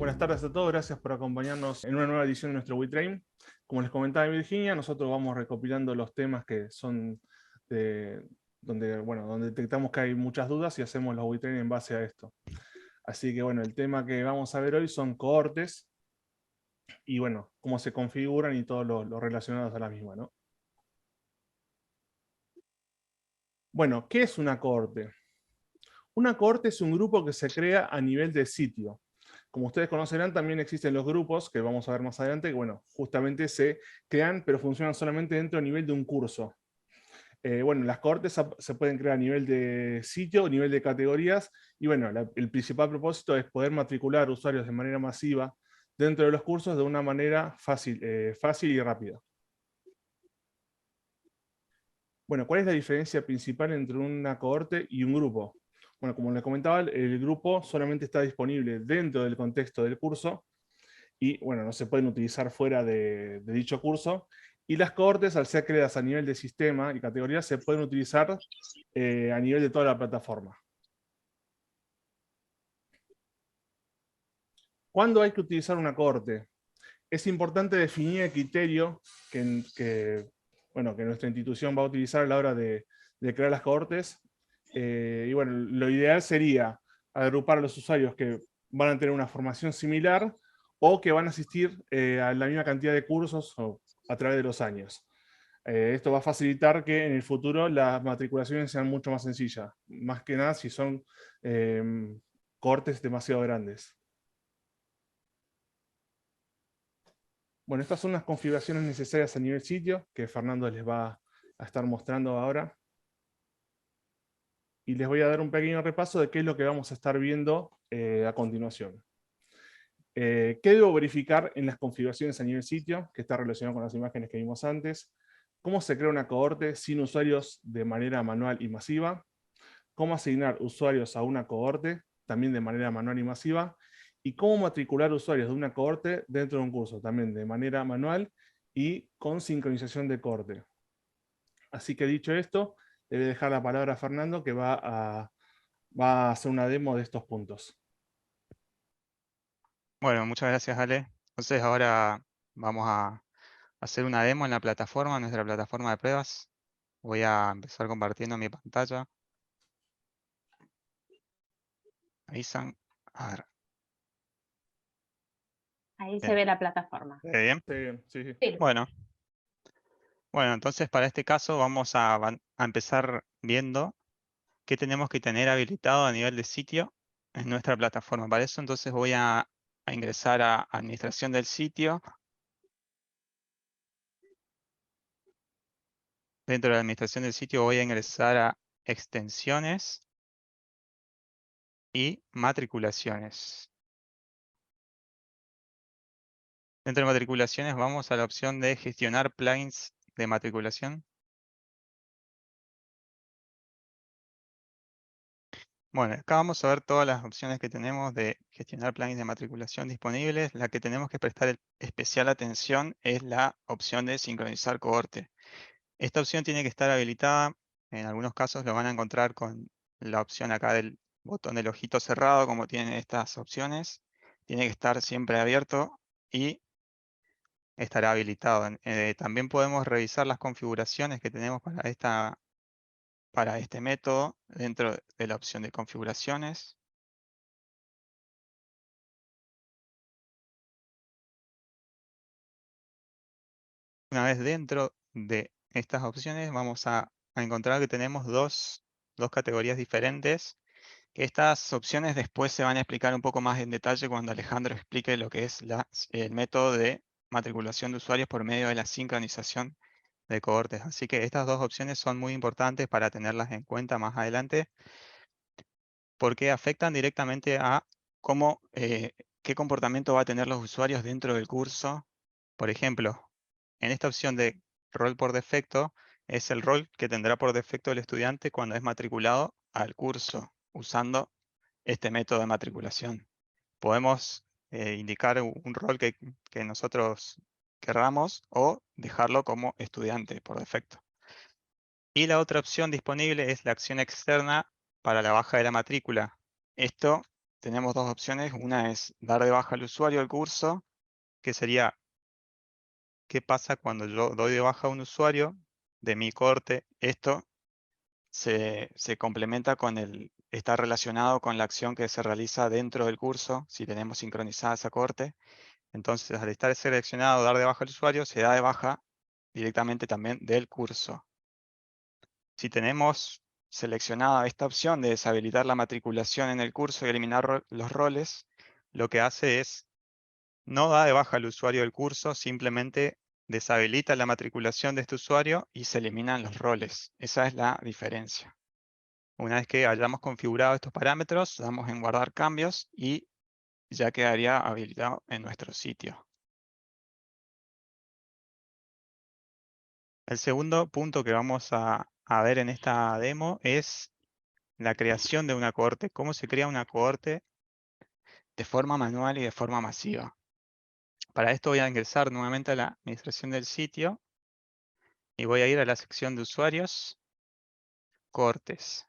Buenas tardes a todos, gracias por acompañarnos en una nueva edición de nuestro WeTrain. Como les comentaba en Virginia, nosotros vamos recopilando los temas que son donde detectamos que hay muchas dudas y hacemos los WeTrain en base a esto. Así que bueno, el tema que vamos a ver hoy son cohortes y bueno, cómo se configuran y todos los relacionados a la misma, ¿no? Bueno, ¿qué es una cohorte? Una cohorte es un grupo que se crea a nivel de sitio. Como ustedes conocerán, también existen los grupos, que vamos a ver más adelante, que bueno, justamente se crean, pero funcionan solamente dentro del nivel de un curso. Bueno, las cohortes se pueden crear a nivel de sitio, a nivel de categorías, y bueno, el principal propósito es poder matricular usuarios de manera masiva dentro de los cursos de una manera fácil y rápida. Bueno, ¿cuál es la diferencia principal entre una cohorte y un grupo? Bueno, como les comentaba, el grupo solamente está disponible dentro del contexto del curso y, bueno, no se pueden utilizar fuera de dicho curso. Y las cohortes, al ser creadas a nivel de sistema y categorías, se pueden utilizar a nivel de toda la plataforma. ¿Cuándo hay que utilizar una cohorte? Es importante definir el criterio que nuestra institución va a utilizar a la hora de crear las cohortes. Y bueno, lo ideal sería agrupar a los usuarios que van a tener una formación similar o que van a asistir a la misma cantidad de cursos a través de los años. Esto va a facilitar que en el futuro las matriculaciones sean mucho más sencillas, más que nada si son cohortes demasiado grandes. Bueno, estas son las configuraciones necesarias a nivel sitio que Fernando les va a estar mostrando ahora. Y les voy a dar un pequeño repaso de qué es lo que vamos a estar viendo a continuación. ¿Qué debo verificar en las configuraciones a nivel sitio? Que está relacionado con las imágenes que vimos antes. ¿Cómo se crea una cohorte sin usuarios de manera manual y masiva? ¿Cómo asignar usuarios a una cohorte también de manera manual y masiva? Y cómo matricular usuarios de una cohorte dentro de un curso, también de manera manual y con sincronización de cohorte. Así que dicho esto, le voy a dejar la palabra a Fernando, que va a hacer una demo de estos puntos. Bueno, muchas gracias, Ale. Entonces ahora vamos a hacer una demo en la plataforma, nuestra plataforma de pruebas. Voy a empezar compartiendo mi pantalla. Avisan. A ver, Ahí se bien. ve la plataforma. ¿Se ve bien? Sí, sí. Sí. Bueno, entonces para este caso vamos a empezar viendo qué tenemos que tener habilitado a nivel de sitio en nuestra plataforma. Para eso entonces voy a ingresar a administración del sitio. Dentro de la administración del sitio voy a ingresar a extensiones y matriculaciones. Dentro de matriculaciones vamos a la opción de gestionar plugins de matriculación. Bueno, acá vamos a ver todas las opciones que tenemos de gestionar plugins de matriculación disponibles. La que tenemos que prestar especial atención es la opción de sincronizar cohorte. Esta opción tiene que estar habilitada. En algunos casos lo van a encontrar con la opción acá del botón del ojito cerrado, como tienen estas opciones. Tiene que estar siempre abierto y estará habilitado. También podemos revisar las configuraciones que tenemos para este método dentro de la opción de configuraciones. Una vez dentro de estas opciones vamos a encontrar que tenemos dos categorías diferentes. Estas opciones después se van a explicar un poco más en detalle cuando Alejandro explique lo que es el método de matriculación de usuarios por medio de la sincronización de cohortes. Así que estas dos opciones son muy importantes para tenerlas en cuenta más adelante, porque afectan directamente a qué comportamiento va a tener los usuarios dentro del curso. Por ejemplo, en esta opción de rol por defecto, es el rol que tendrá por defecto el estudiante cuando es matriculado al curso, usando este método de matriculación. Podemos indicar un rol que nosotros querramos o dejarlo como estudiante por defecto. Y la otra opción disponible es la acción externa para la baja de la matrícula. Esto tenemos dos opciones. Una es dar de baja al usuario el curso, que sería qué pasa cuando yo doy de baja a un usuario de mi corte. Esto se complementa con está relacionado con la acción que se realiza dentro del curso, si tenemos sincronizada esa corte. Entonces, al estar seleccionado dar de baja al usuario, se da de baja directamente también del curso. Si tenemos seleccionada esta opción de deshabilitar la matriculación en el curso y eliminar los roles, lo que hace es no da de baja al usuario del curso, simplemente deshabilita la matriculación de este usuario y se eliminan los roles. Esa es la diferencia. Una vez que hayamos configurado estos parámetros, damos en guardar cambios y ya quedaría habilitado en nuestro sitio. El segundo punto que vamos a ver en esta demo es la creación de una cohorte. Cómo se crea una cohorte de forma manual y de forma masiva. Para esto voy a ingresar nuevamente a la administración del sitio y voy a ir a la sección de usuarios, cohortes.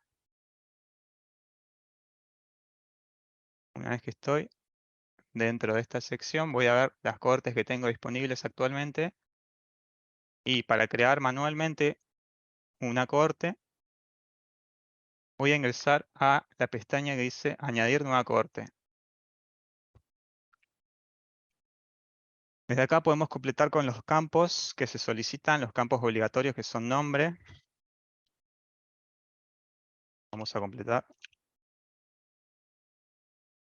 Una vez que estoy dentro de esta sección, voy a ver las cohortes que tengo disponibles actualmente. Y para crear manualmente una cohorte, voy a ingresar a la pestaña que dice añadir nueva cohorte. Desde acá podemos completar con los campos que se solicitan, los campos obligatorios que son nombre. Vamos a completar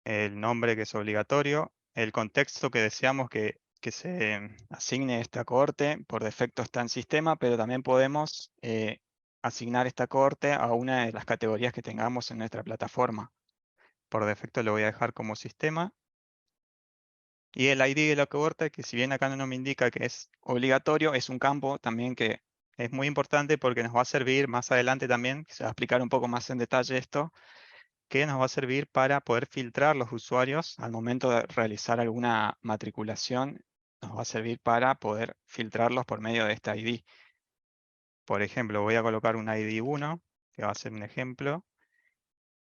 el nombre que es obligatorio, el contexto que deseamos que se asigne esta cohorte. Por defecto está en sistema, pero también podemos asignar esta cohorte a una de las categorías que tengamos en nuestra plataforma. Por defecto lo voy a dejar como sistema. Y el ID de la cohorte, que si bien acá no me indica que es obligatorio, es un campo también que es muy importante porque nos va a servir más adelante también, que se va a explicar un poco más en detalle esto, que nos va a servir para poder filtrar los usuarios al momento de realizar alguna matriculación. Nos va a servir para poder filtrarlos por medio de esta ID. Por ejemplo, voy a colocar un ID 1, que va a ser un ejemplo.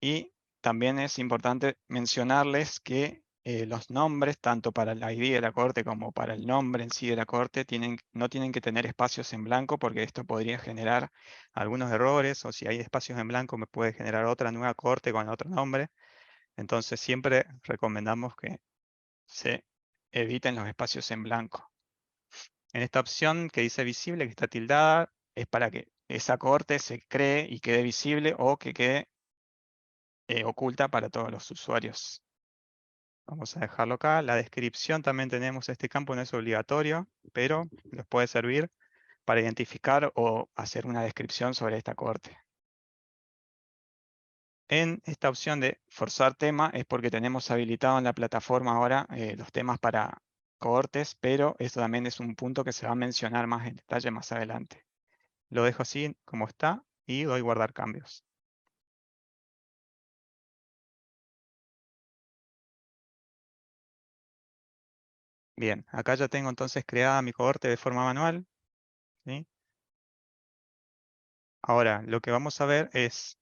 Y también es importante mencionarles que los nombres, tanto para el ID de la cohorte como para el nombre en sí de la cohorte, no tienen que tener espacios en blanco porque esto podría generar algunos errores, o si hay espacios en blanco me puede generar otra nueva cohorte con otro nombre. Entonces siempre recomendamos que se eviten los espacios en blanco. En esta opción que dice visible, que está tildada, es para que esa cohorte se cree y quede visible o que quede oculta para todos los usuarios. Vamos a dejarlo acá. La descripción también tenemos este campo, no es obligatorio, pero nos puede servir para identificar o hacer una descripción sobre esta cohorte. En esta opción de forzar tema es porque tenemos habilitado en la plataforma ahora los temas para cohortes, pero esto también es un punto que se va a mencionar más en detalle más adelante. Lo dejo así como está y doy guardar cambios. Bien, acá ya tengo entonces creada mi cohorte de forma manual, ¿sí? Ahora, lo que vamos a ver es,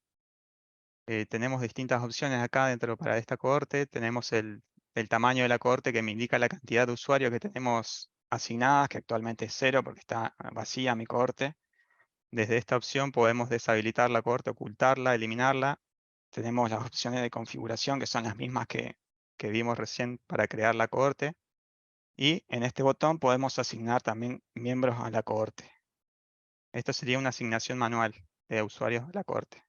tenemos distintas opciones acá dentro para esta cohorte. Tenemos el tamaño de la cohorte que me indica la cantidad de usuarios que tenemos asignadas, que actualmente es 0 porque está vacía mi cohorte. Desde esta opción podemos deshabilitar la cohorte, ocultarla, eliminarla. Tenemos las opciones de configuración que son las mismas que vimos recién para crear la cohorte. Y en este botón podemos asignar también miembros a la cohorte. Esto sería una asignación manual de usuarios de la cohorte.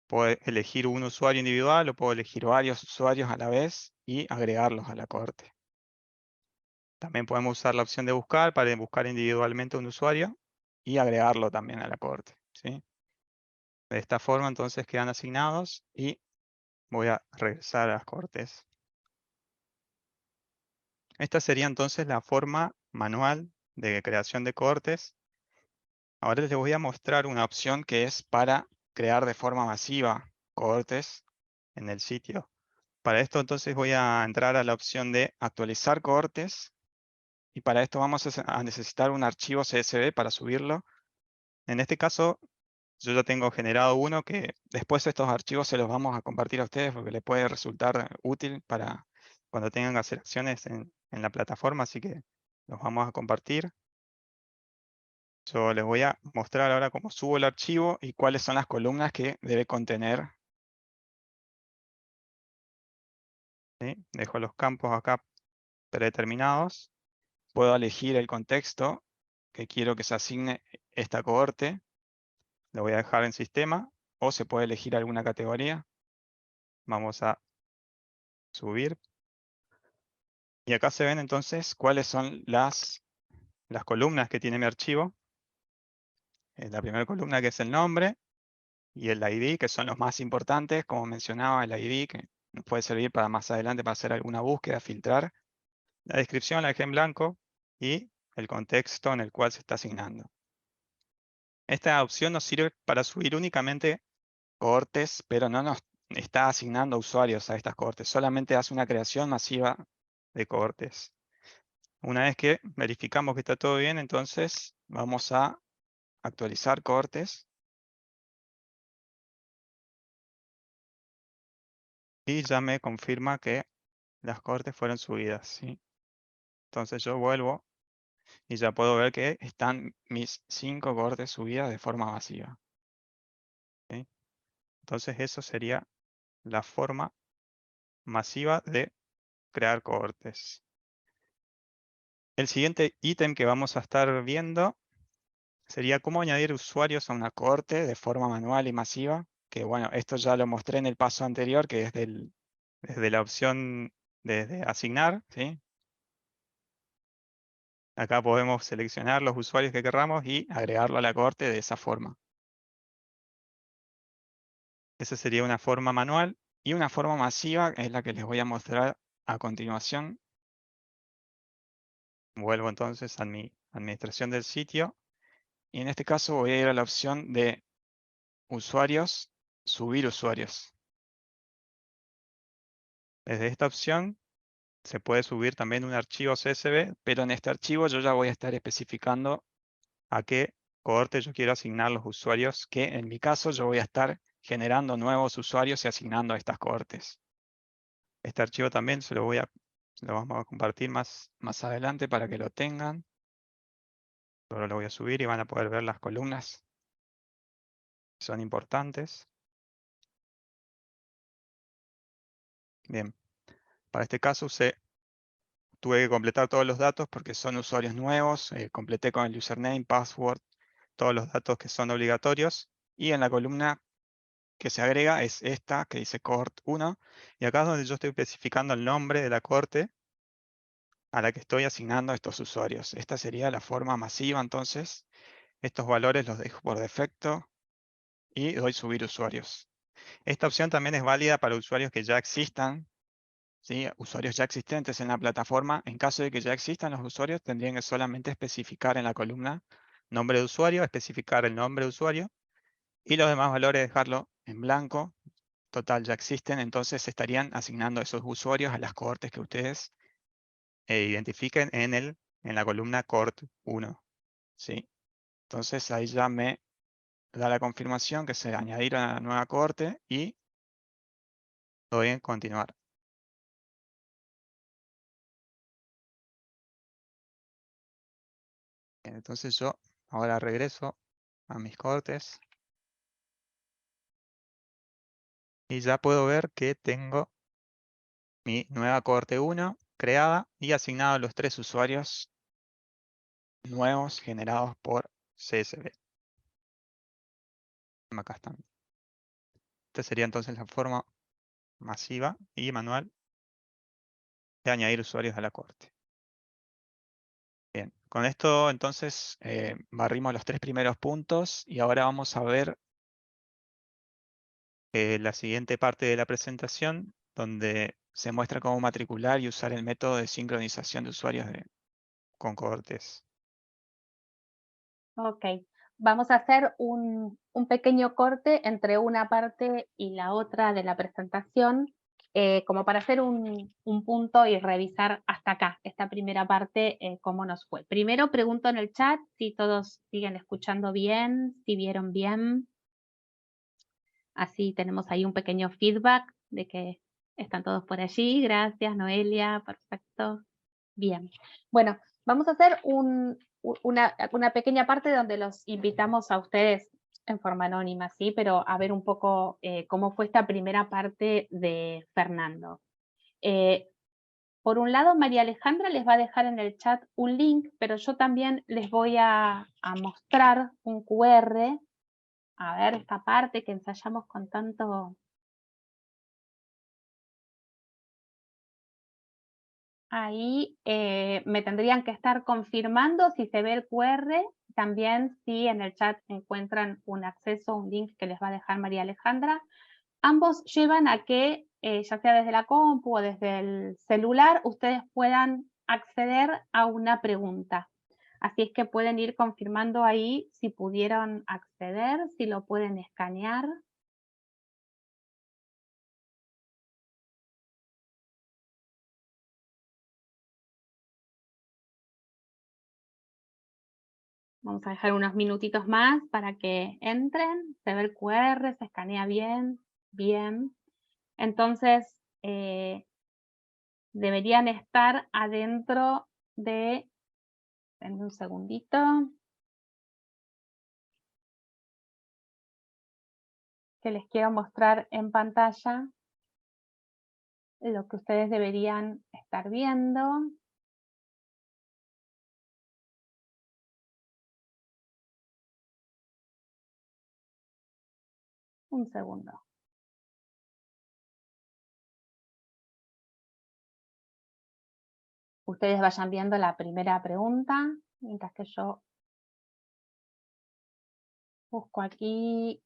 Puedo elegir un usuario individual o puedo elegir varios usuarios a la vez y agregarlos a la cohorte. También podemos usar la opción de buscar para buscar individualmente un usuario y agregarlo también a la cohorte, ¿sí? De esta forma entonces quedan asignados y voy a regresar a las cohortes. Esta sería entonces la forma manual de creación de cohortes. Ahora les voy a mostrar una opción que es para crear de forma masiva cohortes en el sitio. Para esto entonces voy a entrar a la opción de actualizar cohortes y para esto vamos a necesitar un archivo CSV para subirlo. En este caso yo ya tengo generado uno que después estos archivos se los vamos a compartir a ustedes porque les puede resultar útil para cuando tengan que hacer acciones en la plataforma, así que los vamos a compartir. Yo les voy a mostrar ahora cómo subo el archivo y cuáles son las columnas que debe contener. ¿Sí? Dejo los campos acá predeterminados. Puedo elegir el contexto que quiero que se asigne esta cohorte. Lo voy a dejar en sistema o se puede elegir alguna categoría. Vamos a subir. Y acá se ven entonces cuáles son las columnas que tiene mi archivo. La primera columna que es el nombre y el ID, que son los más importantes, como mencionaba el ID, que nos puede servir para más adelante para hacer alguna búsqueda, filtrar. La descripción la dejé en blanco y el contexto en el cual se está asignando. Esta opción nos sirve para subir únicamente cohortes, pero no nos está asignando usuarios a estas cohortes, solamente hace una creación masiva de cohortes. Una vez que verificamos que está todo bien, entonces vamos a actualizar cohortes. Y ya me confirma que las cohortes fueron subidas, ¿sí? Entonces yo vuelvo y ya puedo ver que están mis 5 cohortes subidas de forma masiva. ¿Sí? Entonces eso sería la forma masiva de crear cohortes. El siguiente ítem que vamos a estar viendo sería cómo añadir usuarios a una cohorte de forma manual y masiva, que bueno, esto ya lo mostré en el paso anterior, que es desde la opción de asignar, ¿sí? Acá podemos seleccionar los usuarios que querramos y agregarlo a la cohorte de esa forma. Esa sería una forma manual y una forma masiva es la que les voy a mostrar a continuación. Vuelvo entonces a mi administración del sitio y en este caso voy a ir a la opción de usuarios, subir usuarios. Desde esta opción se puede subir también un archivo CSV, pero en este archivo yo ya voy a estar especificando a qué cohorte yo quiero asignar los usuarios, que en mi caso yo voy a estar generando nuevos usuarios y asignando a estas cohortes. Este archivo también se lo vamos a compartir más adelante para que lo tengan. Ahora lo voy a subir y van a poder ver las columnas. Son importantes. Bien, para este caso tuve que completar todos los datos porque son usuarios nuevos. Completé con el username, password, todos los datos que son obligatorios. Y en la columna que se agrega es esta que dice cohort 1. Y acá es donde yo estoy especificando el nombre de la cohorte a la que estoy asignando a estos usuarios. Esta sería la forma masiva, entonces. Estos valores los dejo por defecto y doy subir usuarios. Esta opción también es válida para usuarios que ya existan, ¿sí? Usuarios ya existentes en la plataforma. En caso de que ya existan los usuarios, tendrían que solamente especificar en la columna nombre de usuario, especificar el nombre de usuario y los demás valores dejarlo en blanco. Total, ya existen, entonces estarían asignando esos usuarios a las cohortes que ustedes identifiquen en la columna cohort 1. ¿Sí? Entonces ahí ya me da la confirmación que se añadieron a la nueva cohorte y doy en continuar. Bien, entonces yo ahora regreso a mis cohortes y ya puedo ver que tengo mi nueva cohorte 1 creada y asignado a los 3 usuarios nuevos generados por CSV. Acá están. Esta sería entonces la forma masiva y manual de añadir usuarios a la cohorte. Bien, con esto entonces barrimos los 3 primeros puntos y ahora vamos a ver la siguiente parte de la presentación donde se muestra cómo matricular y usar el método de sincronización de usuarios con cohortes. Ok, vamos a hacer un pequeño corte entre una parte y la otra de la presentación, como para hacer un punto y revisar hasta acá, esta primera parte, cómo nos fue. Primero pregunto en el chat si todos siguen escuchando bien, si vieron bien. Así tenemos ahí un pequeño feedback de que están todos por allí. Gracias, Noelia, perfecto. Bien, bueno, vamos a hacer una pequeña parte donde los invitamos a ustedes en forma anónima, ¿sí? Pero a ver un poco cómo fue esta primera parte de Fernando. Por un lado, María Alejandra les va a dejar en el chat un link, pero yo también les voy a mostrar un QR. A ver, esta parte que ensayamos con tanto... Ahí me tendrían que estar confirmando si se ve el QR, también si en el chat encuentran un acceso, un link que les va a dejar María Alejandra. Ambos llevan a que, ya sea desde la compu o desde el celular, ustedes puedan acceder a una pregunta. Así es que pueden ir confirmando ahí si pudieron acceder, si lo pueden escanear. Vamos a dejar unos minutitos más para que entren. Se ve el QR, se escanea bien, bien. Entonces, deberían estar adentro de... Denme un segundito. Que les quiero mostrar en pantalla lo que ustedes deberían estar viendo. Un segundo. Ustedes vayan viendo la primera pregunta, mientras que yo busco aquí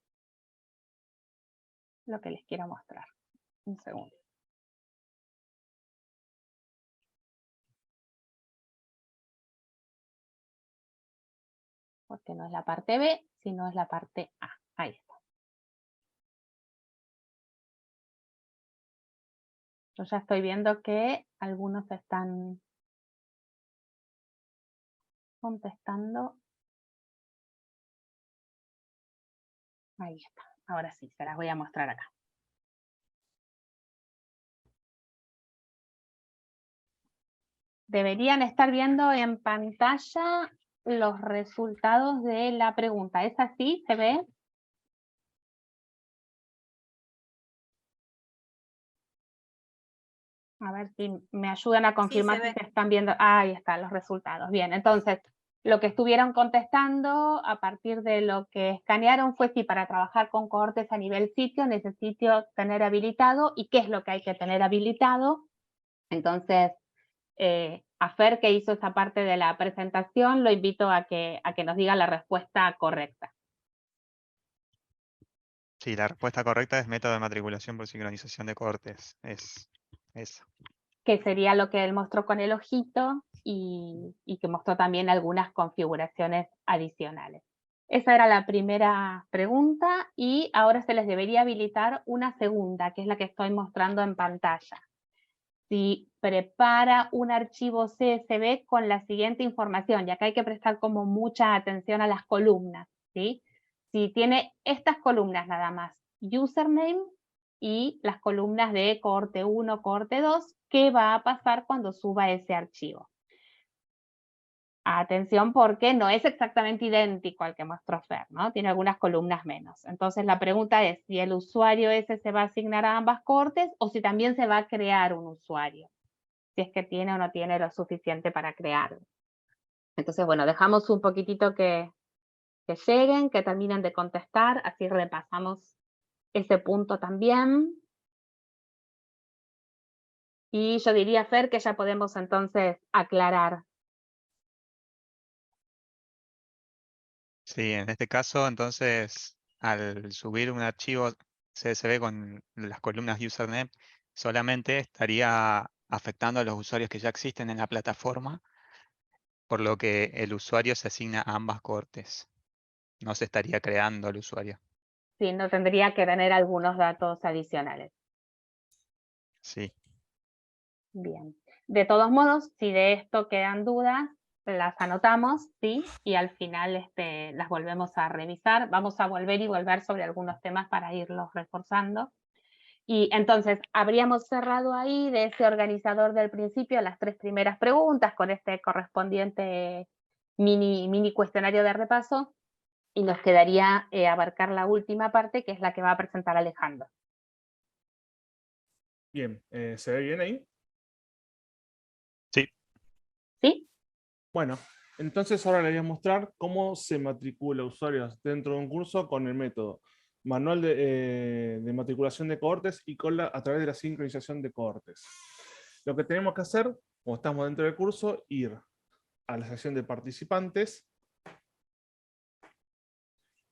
lo que les quiero mostrar. Un segundo. Porque no es la parte B, sino es la parte A. Ahí está. Yo ya estoy viendo que algunos están contestando. Ahí está. Ahora sí, se las voy a mostrar acá. Deberían estar viendo en pantalla los resultados de la pregunta. ¿Es así? ¿Se ve? A ver si me ayudan a confirmar si se están viendo. Ahí están los resultados. Bien, entonces, lo que estuvieron contestando a partir de lo que escanearon fue si para trabajar con cohortes a nivel sitio necesito tener habilitado y qué es lo que hay que tener habilitado. Entonces, a Fer, que hizo esa parte de la presentación, lo invito a que nos diga la respuesta correcta. Sí, la respuesta correcta es método de matriculación por sincronización de cohortes. Es eso. Que sería lo que él mostró con el ojito y que mostró también algunas configuraciones adicionales. Esa era la primera pregunta y ahora se les debería habilitar una segunda, que es la que estoy mostrando en pantalla. Si prepara un archivo CSV con la siguiente información, y acá hay que prestar como mucha atención a las columnas, ¿sí? Si tiene estas columnas nada más, username y las columnas de cohorte 1, cohorte 2, ¿qué va a pasar cuando suba ese archivo? Atención porque no es exactamente idéntico al que mostró Fer, ¿no? Tiene algunas columnas menos. Entonces la pregunta es si el usuario ese se va a asignar a ambas cohortes o si también se va a crear un usuario. Si es que tiene o no tiene lo suficiente para crearlo. Entonces, bueno, dejamos un poquitito que lleguen, que terminen de contestar, así repasamos ese punto también. Y yo diría, Fer, que ya podemos entonces aclarar. Sí, en este caso, entonces, al subir un archivo CSV con las columnas username, solamente estaría afectando a los usuarios que ya existen en la plataforma, por lo que el usuario se asigna a ambas cohortes. No se estaría creando el usuario. Sí, no tendría que tener algunos datos adicionales. Sí. Bien. De todos modos, si de esto quedan dudas, las anotamos, ¿sí? Y al final las volvemos a revisar. Vamos a volver y volver sobre algunos temas para irlos reforzando. Y entonces habríamos cerrado ahí de ese organizador del principio las 3 primeras preguntas con este correspondiente mini cuestionario de repaso, y nos quedaría abarcar la última parte, que es la que va a presentar Alejandro. Bien, ¿se ve bien ahí? Sí. ¿Sí? Bueno, entonces ahora les voy a mostrar cómo se matricula usuarios dentro de un curso con el método manual de matriculación de cohortes y a través de la sincronización de cohortes. Lo que tenemos que hacer, como estamos dentro del curso, ir a la sección de participantes.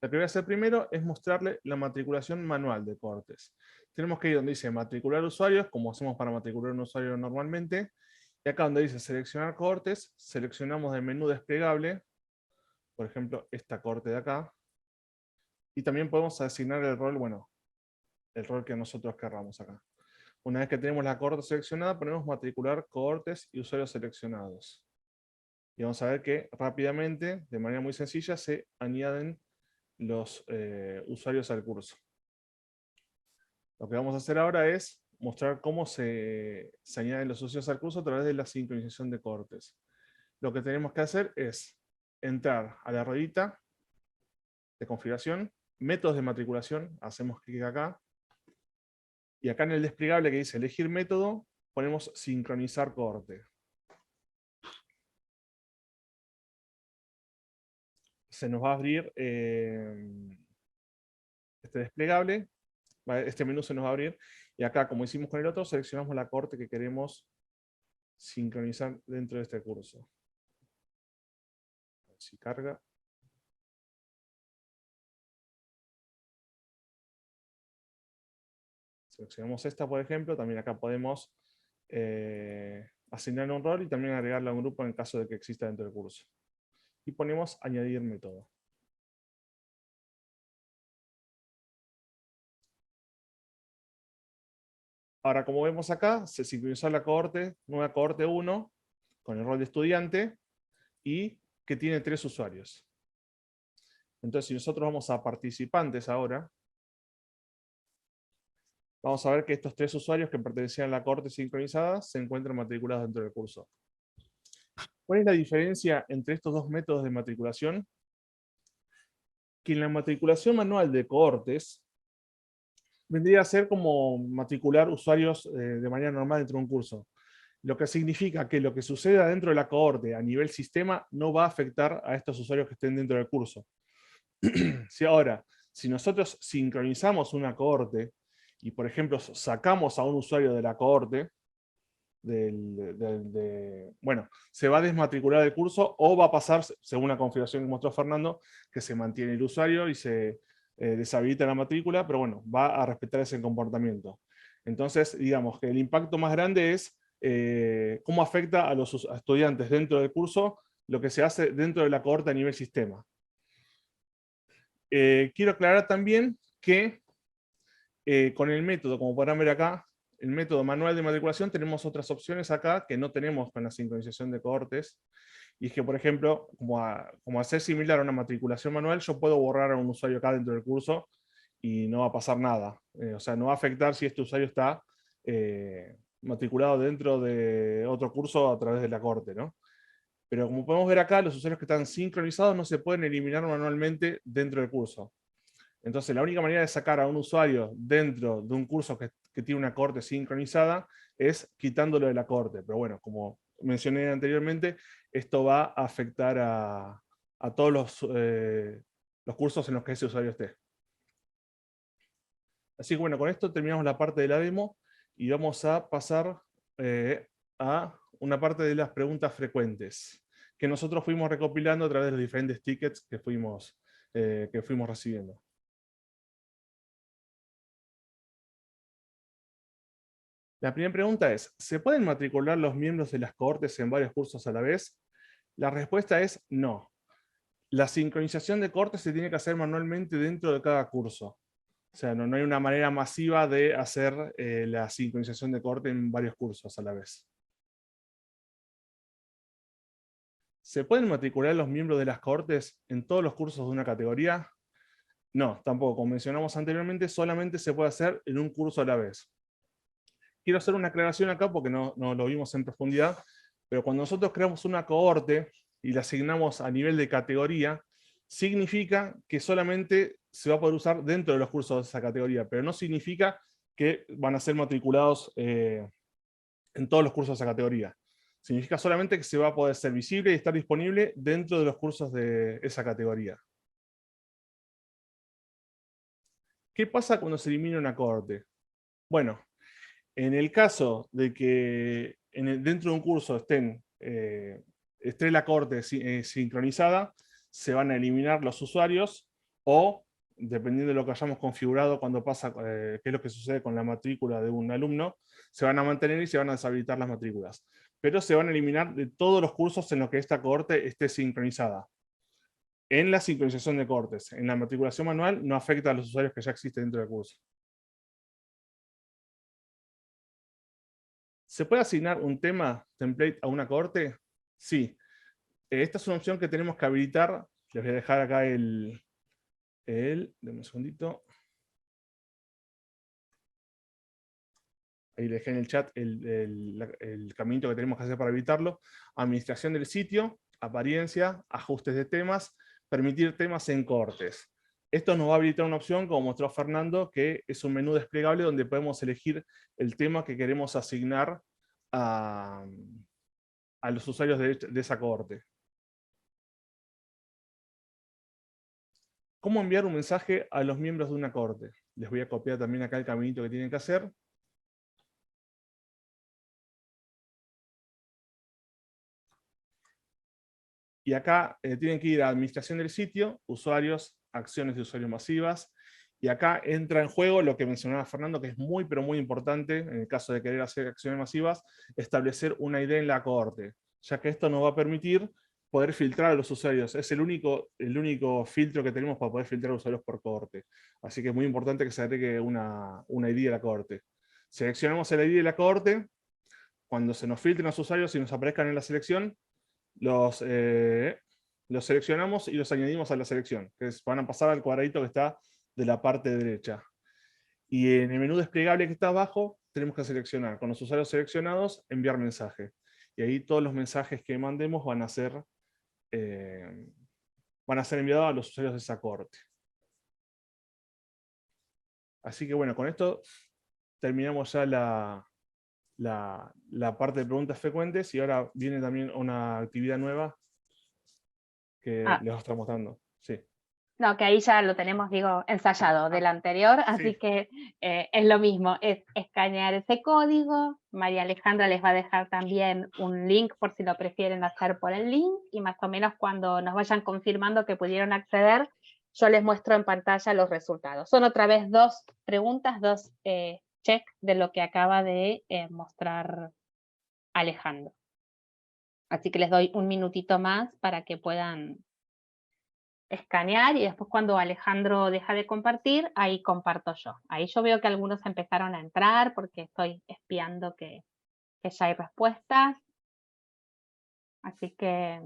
Lo que voy a hacer primero es mostrarle la matriculación manual de cohortes. Tenemos que ir donde dice matricular usuarios, como hacemos para matricular un usuario normalmente. Y acá donde dice seleccionar cohortes, seleccionamos del menú desplegable, por ejemplo, esta cohorte de acá. Y también podemos asignar el rol, bueno, el rol que nosotros querramos acá. Una vez que tenemos la cohorte seleccionada, ponemos matricular cohortes y usuarios seleccionados. Y vamos a ver que rápidamente, de manera muy sencilla, se añaden los usuarios al curso. Lo que vamos a hacer ahora es mostrar cómo se añaden los usuarios al curso a través de la sincronización de cohortes. Lo que tenemos que hacer es entrar a la ruedita de configuración, métodos de matriculación, hacemos clic acá, y acá en el desplegable que dice elegir método, ponemos sincronizar cohorte. Se nos va a abrir este desplegable, este menú se nos va a abrir, y acá, como hicimos con el otro, seleccionamos la cohorte que queremos sincronizar dentro de este curso. A ver si carga. Seleccionamos esta, por ejemplo, también acá podemos asignar un rol y también agregarle a un grupo en caso de que exista dentro del curso. Y ponemos añadir método. Ahora, como vemos acá, se sincronizó la cohorte, nueva cohorte 1, con el rol de estudiante, y que tiene 3 usuarios. Entonces, si nosotros vamos a participantes ahora, vamos a ver que estos 3 usuarios que pertenecían a la cohorte sincronizada se encuentran matriculados dentro del curso. ¿Cuál es la diferencia entre estos dos métodos de matriculación? Que en la matriculación manual de cohortes, vendría a ser como matricular usuarios de manera normal dentro de un curso. Lo que significa que lo que suceda dentro de la cohorte a nivel sistema no va a afectar a estos usuarios que estén dentro del curso. Si nosotros sincronizamos una cohorte y, por ejemplo, sacamos a un usuario de la cohorte, bueno, se va a desmatricular el curso o va a pasar, según la configuración que mostró Fernando, que se mantiene el usuario y se deshabilita la matrícula, pero bueno, va a respetar ese comportamiento. Entonces, digamos que el impacto más grande es cómo afecta a los estudiantes dentro del curso lo que se hace dentro de la cohorte a nivel sistema. Quiero aclarar también que con el método, como podrán ver acá, el método manual de matriculación, tenemos otras opciones acá que no tenemos con la sincronización de cohortes. Y es que, por ejemplo, como a ser similar a una matriculación manual, yo puedo borrar a un usuario acá dentro del curso y no va a pasar nada. O sea, no va a afectar si este usuario está matriculado dentro de otro curso a través de la cohorte, ¿no? Pero como podemos ver acá, los usuarios que están sincronizados no se pueden eliminar manualmente dentro del curso. Entonces, la única manera de sacar a un usuario dentro de un curso que tiene una cohorte sincronizada es quitándolo de la cohorte. Pero bueno, como mencioné anteriormente, esto va a afectar a todos los cursos en los que ese usuario esté. Así que bueno, con esto terminamos la parte de la demo y vamos a pasar a una parte de las preguntas frecuentes que nosotros fuimos recopilando a través de los diferentes tickets que fuimos recibiendo. La primera pregunta es, ¿se pueden matricular los miembros de las cohortes en varios cursos a la vez? La respuesta es no. La sincronización de cohortes se tiene que hacer manualmente dentro de cada curso. O sea, no hay una manera masiva de hacer la sincronización de cohorte en varios cursos a la vez. ¿Se pueden matricular los miembros de las cohortes en todos los cursos de una categoría? No, tampoco. Como mencionamos anteriormente, solamente se puede hacer en un curso a la vez. Quiero hacer una aclaración acá porque no lo vimos en profundidad, pero cuando nosotros creamos una cohorte y la asignamos a nivel de categoría, significa que solamente se va a poder usar dentro de los cursos de esa categoría, pero no significa que van a ser matriculados en todos los cursos de esa categoría. Significa solamente que se va a poder ser visible y estar disponible dentro de los cursos de esa categoría. ¿Qué pasa cuando se elimina una cohorte? Bueno, en el caso de que dentro de un curso esté la cohorte sincronizada, se van a eliminar los usuarios o, dependiendo de lo que hayamos configurado cuando pasa, qué es lo que sucede con la matrícula de un alumno, se van a mantener y se van a deshabilitar las matrículas. Pero se van a eliminar de todos los cursos en los que esta cohorte esté sincronizada. En la sincronización de cohortes, en la matriculación manual, no afecta a los usuarios que ya existen dentro del curso. ¿Se puede asignar un tema template a una cohorte? Sí. Esta es una opción que tenemos que habilitar. Les voy a dejar acá denme un segundito. Ahí les dejé en el chat el caminito que tenemos que hacer para habilitarlo. Administración del sitio, apariencia, ajustes de temas, permitir temas en cohortes. Esto nos va a habilitar una opción, como mostró Fernando, que es un menú desplegable donde podemos elegir el tema que queremos asignar a los usuarios de esa cohorte. ¿Cómo enviar un mensaje a los miembros de una cohorte? Les voy a copiar también acá el caminito que tienen que hacer. Y acá tienen que ir a administración del sitio, usuarios, acciones de usuarios masivas. Y acá entra en juego lo que mencionaba Fernando, que es muy, pero muy importante, en el caso de querer hacer acciones masivas, establecer una ID en la cohorte, ya que esto nos va a permitir poder filtrar a los usuarios. Es el único filtro que tenemos para poder filtrar a los usuarios por cohorte. Así que es muy importante que se agregue una ID de la cohorte. Seleccionamos el ID de la cohorte. Cuando se nos filtren los usuarios y nos aparezcan en la selección, los seleccionamos y los añadimos a la selección, que van a pasar al cuadradito que está de la parte derecha. Y en el menú desplegable que está abajo, tenemos que seleccionar, con los usuarios seleccionados, enviar mensaje. Y ahí todos los mensajes que mandemos van a ser enviados a los usuarios de esa cohorte. Así que bueno, con esto terminamos ya la parte de preguntas frecuentes y ahora viene también una actividad nueva que les voy a estar mostrando. Sí. No, que ahí ya lo tenemos, digo, ensayado del anterior, así Sí. que es lo mismo, es escanear ese código. María Alejandra les va a dejar también un link por si lo prefieren hacer por el link, y más o menos cuando nos vayan confirmando que pudieron acceder, yo les muestro en pantalla los resultados. Son otra vez 2 preguntas, 2 check de lo que acaba de mostrar Alejandro. Así que les doy un minutito más para que puedan escanear, y después cuando Alejandro deja de compartir, ahí comparto yo. Ahí yo veo que algunos empezaron a entrar porque estoy espiando que ya hay respuestas. Así que,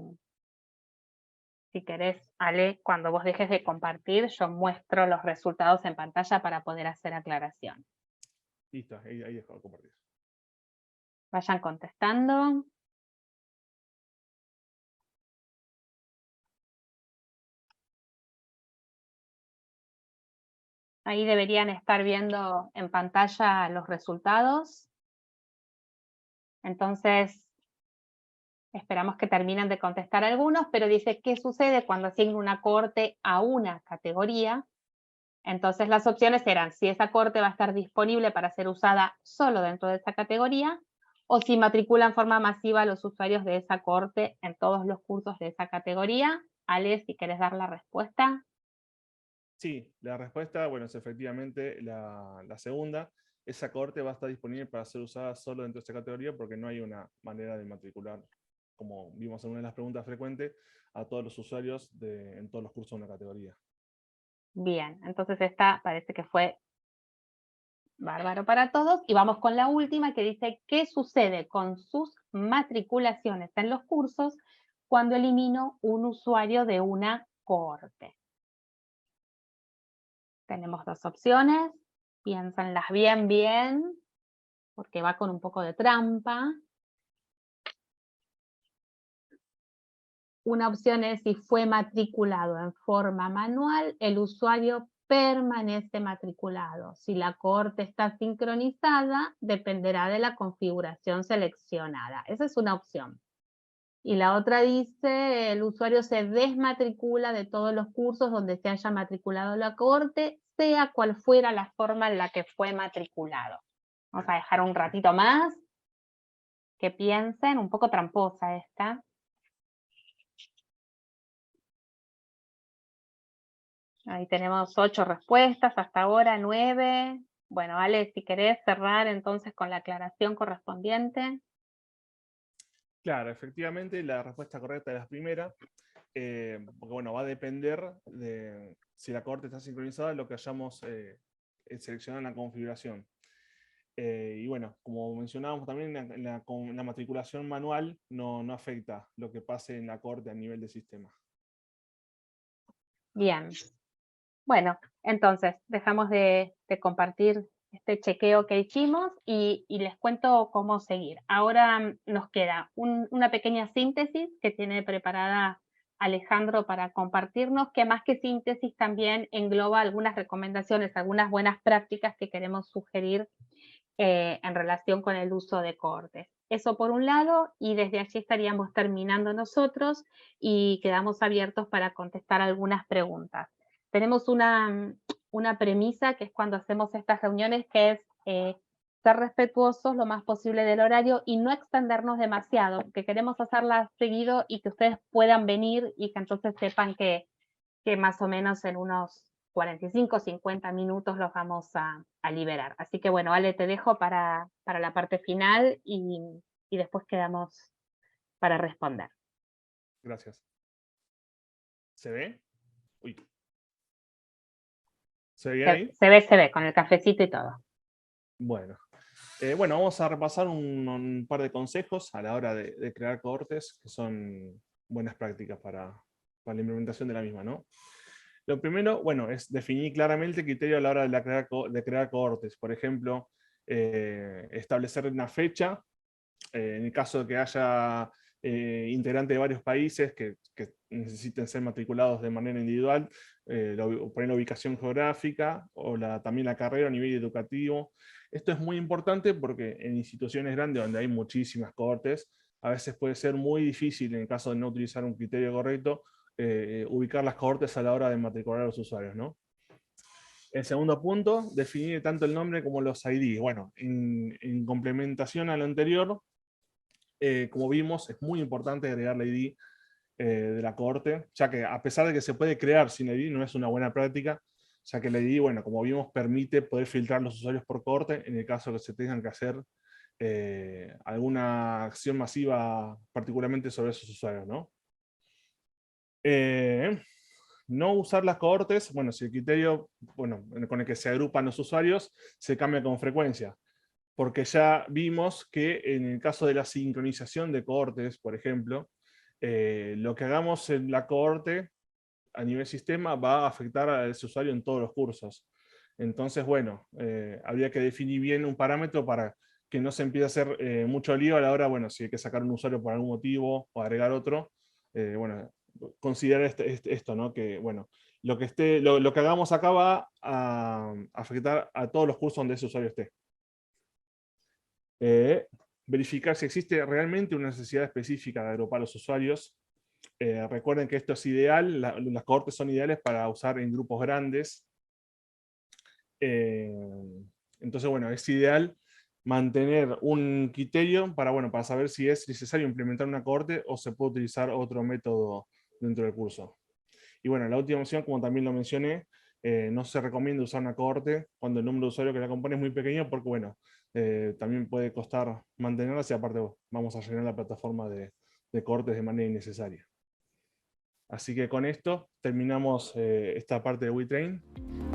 si querés, Ale, cuando vos dejes de compartir, yo muestro los resultados en pantalla para poder hacer aclaración. Listo, ahí dejo de compartir. Vayan contestando. Ahí deberían estar viendo en pantalla los resultados. Entonces, esperamos que terminen de contestar algunos, pero dice, ¿qué sucede cuando asigno una cohorte a una categoría? Entonces las opciones eran si esa cohorte va a estar disponible para ser usada solo dentro de esa categoría, o si matricula en forma masiva a los usuarios de esa cohorte en todos los cursos de esa categoría. Ale, si querés dar la respuesta. Sí, la respuesta, bueno, es efectivamente la segunda. Esa cohorte va a estar disponible para ser usada solo dentro de esta categoría porque no hay una manera de matricular, como vimos en una de las preguntas frecuentes, a todos los usuarios en todos los cursos de una categoría. Bien, entonces esta parece que fue bárbaro para todos. Y vamos con la última, que dice, ¿qué sucede con sus matriculaciones en los cursos cuando elimino un usuario de una cohorte. Tenemos dos opciones, piénsenlas bien, porque va con un poco de trampa. Una opción es si fue matriculado en forma manual, el usuario permanece matriculado. Si la cohorte está sincronizada, dependerá de la configuración seleccionada. Esa es una opción. Y la otra dice, el usuario se desmatricula de todos los cursos donde se haya matriculado la cohorte, sea cual fuera la forma en la que fue matriculado. Vamos a dejar un ratito más, que piensen, un poco tramposa esta. Ahí tenemos 8 respuestas, hasta ahora 9. Bueno, Ale, si querés cerrar entonces con la aclaración correspondiente. Claro, efectivamente la respuesta correcta es la primera, porque bueno, va a depender de si la cohorte está sincronizada, lo que hayamos seleccionado en la configuración. Y bueno, como mencionábamos también, con la matriculación manual no afecta lo que pase en la cohorte a nivel de sistema. Bien. Bueno, entonces dejamos de compartir este chequeo que hicimos y les cuento cómo seguir. Ahora nos queda una pequeña síntesis que tiene preparada Alejandro para compartirnos, que más que síntesis también engloba algunas recomendaciones, algunas buenas prácticas que queremos sugerir en relación con el uso de cohortes. Eso por un lado, y desde allí estaríamos terminando nosotros y quedamos abiertos para contestar algunas preguntas. Tenemos una premisa que es cuando hacemos estas reuniones, que es ser respetuosos lo más posible del horario y no extendernos demasiado, porque queremos hacerla seguido y que ustedes puedan venir y que entonces sepan que más o menos en unos 45, 50 minutos los vamos a liberar. Así que bueno, Ale, te dejo para la parte final y después quedamos para responder. Gracias. ¿Se ve? Uy. ¿Se ve bien ahí? Se ve, con el cafecito y todo. Bueno. Bueno, vamos a repasar un par de consejos a la hora de crear cohortes, que son buenas prácticas para la implementación de la misma, ¿no? Lo primero, bueno, es definir claramente el criterio a la hora de crear cohortes. Por ejemplo, establecer una fecha, en el caso de que haya integrantes de varios países que necesiten ser matriculados de manera individual, poner la ubicación geográfica o también la carrera a nivel educativo. Esto es muy importante porque en instituciones grandes donde hay muchísimas cohortes, a veces puede ser muy difícil, en el caso de no utilizar un criterio correcto, ubicar las cohortes a la hora de matricular a los usuarios, ¿no? El segundo punto, definir tanto el nombre como los ID. Bueno, en complementación a lo anterior, como vimos, es muy importante agregar la ID de la cohorte, ya que a pesar de que se puede crear sin ID, no es una buena práctica, ya que la ID, bueno, como vimos, permite poder filtrar los usuarios por cohorte en el caso que se tengan que hacer alguna acción masiva, particularmente sobre esos usuarios, ¿no? No usar las cohortes, bueno, si el criterio con el que se agrupan los usuarios se cambia con frecuencia, porque ya vimos que en el caso de la sincronización de cohortes, por ejemplo, lo que hagamos en la cohorte a nivel sistema va a afectar a ese usuario en todos los cursos. Entonces, bueno, habría que definir bien un parámetro para que no se empiece a hacer mucho lío a la hora, bueno, si hay que sacar un usuario por algún motivo o agregar otro, bueno, considerar esto, ¿no? Que, bueno, lo que hagamos acá va a afectar a todos los cursos donde ese usuario esté. Verificar si existe realmente una necesidad específica de agrupar a los usuarios. Recuerden que esto es ideal, las cohortes son ideales para usar en grupos grandes. Entonces, bueno, es ideal mantener un criterio para saber si es necesario implementar una cohorte o se puede utilizar otro método dentro del curso. Y bueno, la última opción, como también lo mencioné, no se recomienda usar una cohorte cuando el número de usuarios que la compone es muy pequeño, porque bueno, también puede costar mantenerla, y aparte vamos a llenar la plataforma de cohortes de manera innecesaria. Así que con esto terminamos esta parte de WeTrain.